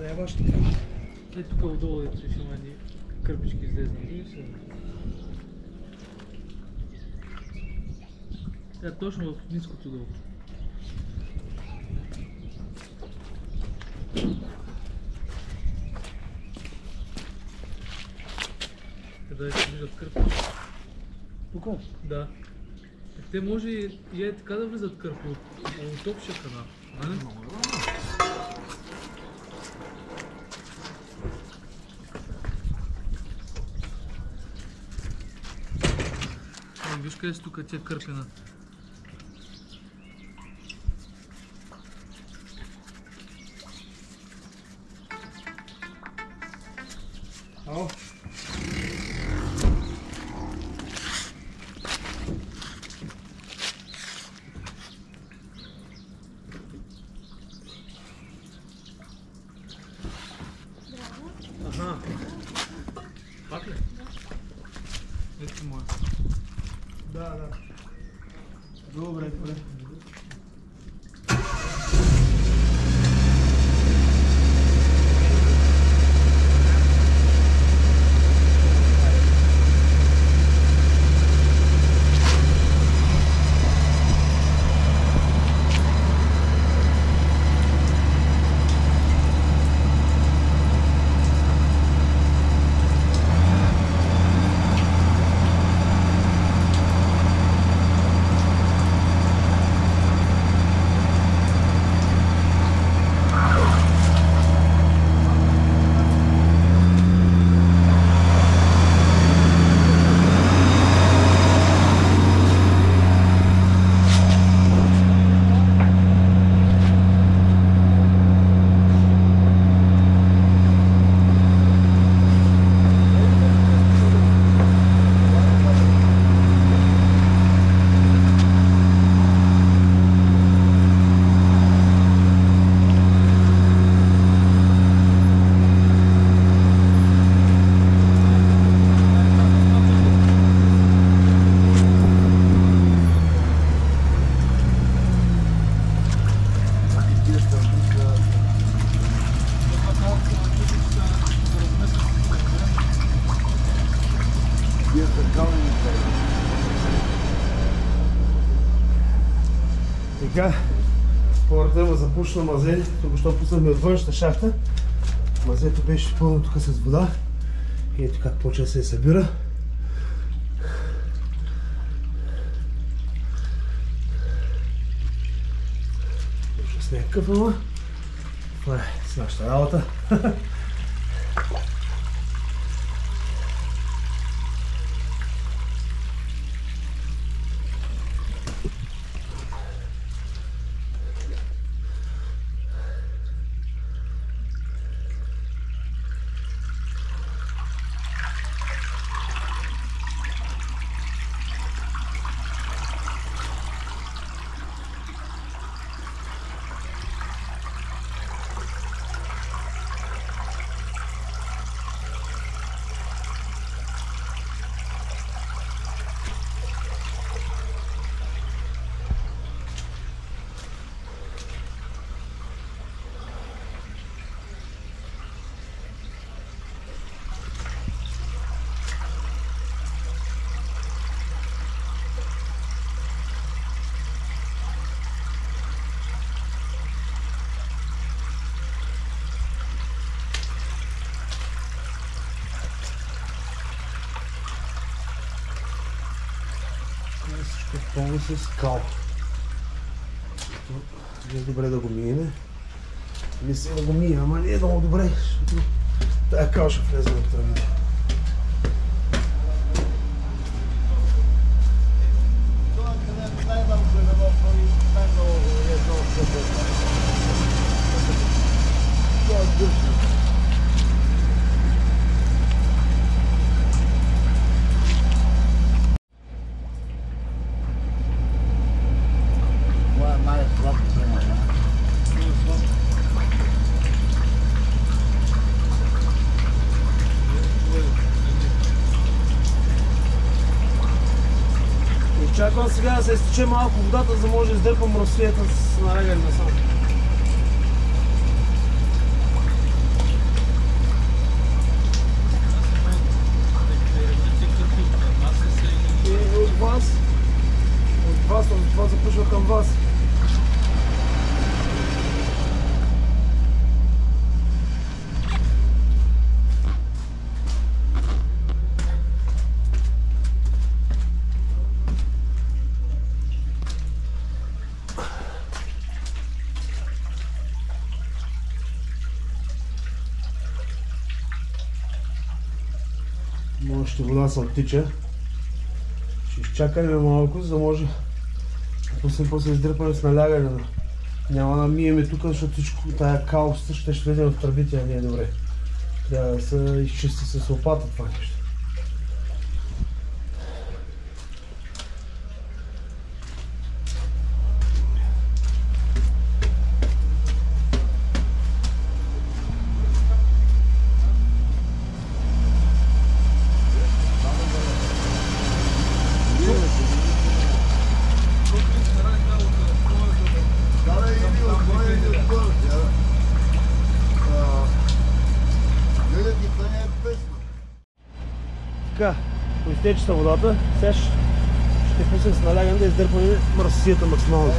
Трябва ще трябва. Е, тук отдолу ето ще има едни кърпички излезнали. Тя точно в ниското долу. Къде се виждат кърпички? Тук? Да. Те може и е така да влизат кърпи от общия канал. Виж къде са тук тия кърпина. Ало. Ага. Пак ли? Ето моя. Да. Добре. Така, хората има запушено мазе, тук що пуснахме от външната шахта. Мазето беше пълно тук с вода. И ето как почва да се събира. Точно с някакъв, ама това е с нашата работа. Всичко пълно с кал. Не е добре да го миеме. Мисля да го мия, ама не е много добре, защото тая кал ще влезе в тръбите. Очаквам сега да се изтече малко водата, за да може да издърпам разсвета с нарегане насам. Още вода се оттича. Ще изчакаме малко, за да може после издърпане с налягане. Няма да миеме тук, защото всичко тая каупста ще влезе в тръбите, а не е добре. Трябва да се изчисти с лопата това нещо. Така, поизтече са водата, сега ще пуснем с налягане да издърпаме мърсисията максимално.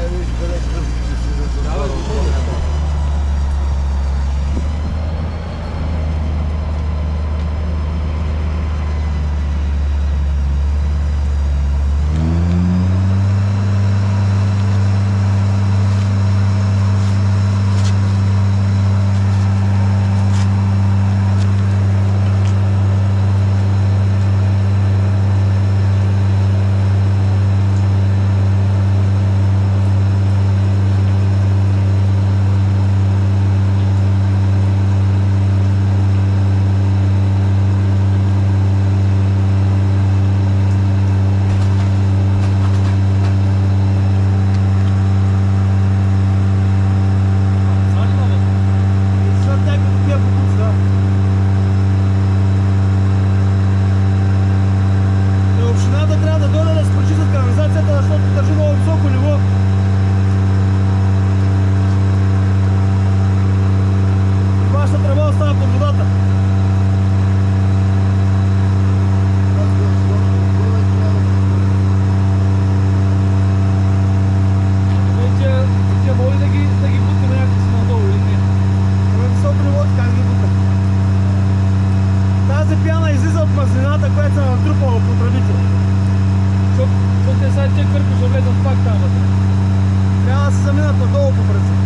Трябва да се заминат надолу по принцип.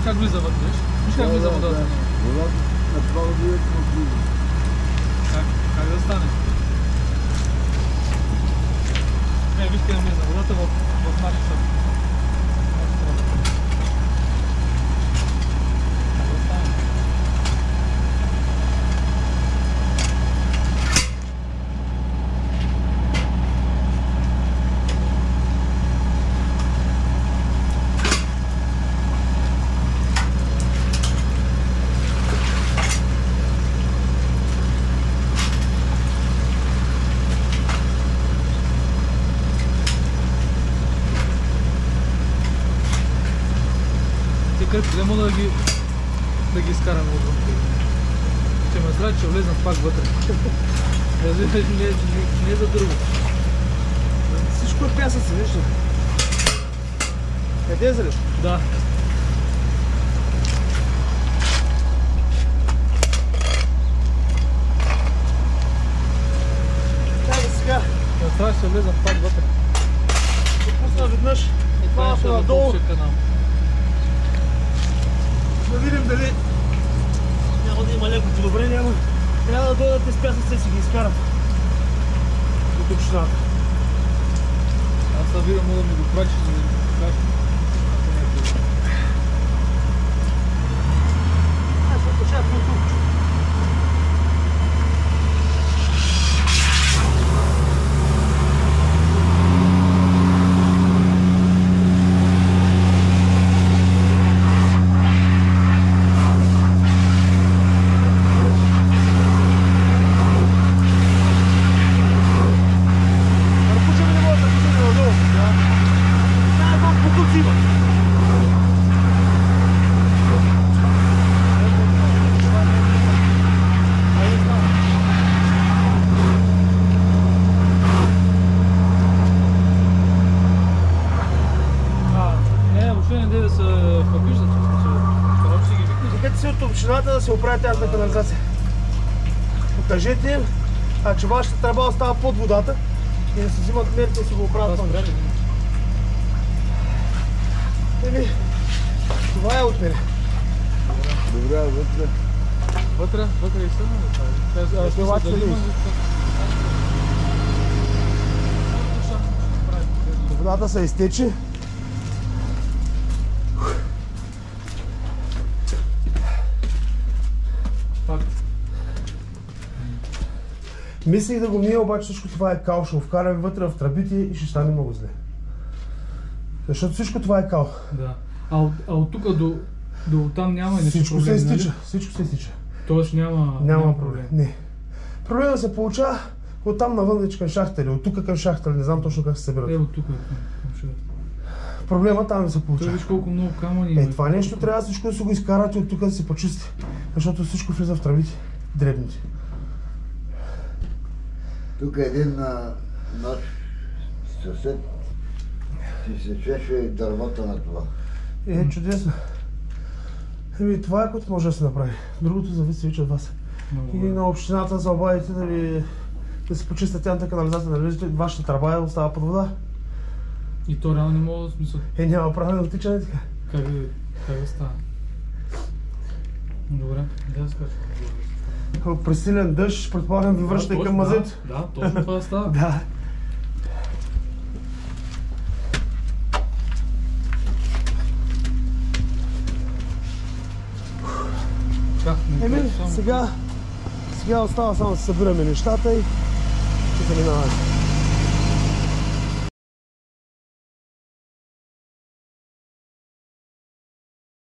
как влиза вътре, виж как влиза водата. Водата направо директно влиза. Как да стане? Не, виж къде влиза водата в нашия съд. Не мога да ги изкараме отвън. Ще ме здрави, че влезнат пак вътре. Не за друго. Всичко е пясъци, вижте. Къде изреш? Да. Чакай сега. Трябва ще влезам пак вътре. Ще пусна веднъж. Това ще са е надолу. дълбшия канал. Да видим дали няма да има леко подобрение, ама трябва да дойдат и с пясъците си ги изкарат от общината. Аз сега видя мога да ми го прачи, за да ми го покажа. Аз ще почакам тук. От общината да се оправи тяхната канализация. Покажете им, че вашата тръба остава под водата и да се взимат мерки да си го оправят това нещо. Еми, това е от мене. Добре, вътре. Вътре и съдна да прави. Водата се изтече. Мислих да го мия, обаче всичко това е кал. Ще го вкараме вътре в тръбите и ще стане много зле. Защото всичко това е кал. Да. А от тук до там няма и Всичко проблем, се изтича. нали? Всичко се изтича. Тоест няма проблем. Не. Проблема се получава от там навън към шахта или от тук към шахта, не знам точно как се събират. От тук към шахта. Проблема там се Той получава. виж колко много камъни има. Това нещо трябва всичко да се го изкарате от тук да се почисти. Защото всичко влиза в тръбите, дребните. Тук един наш съсед си сечеше дървата на това. Чудесно. Еми, това е което може да се направи. Другото зависи вече от вас. И на общината за обадите да се почистят тяхната канализация, да виждате, вашата тръба остава под вода. И то реално не мога да смисъл. Няма правилно тичане така. Как да става? Добре, да скачам. При силен дъжд, предполагам, ви връщате към мазето. Да, точно това става. Да. Сега остава само да събираме нещата и ще заминаваме.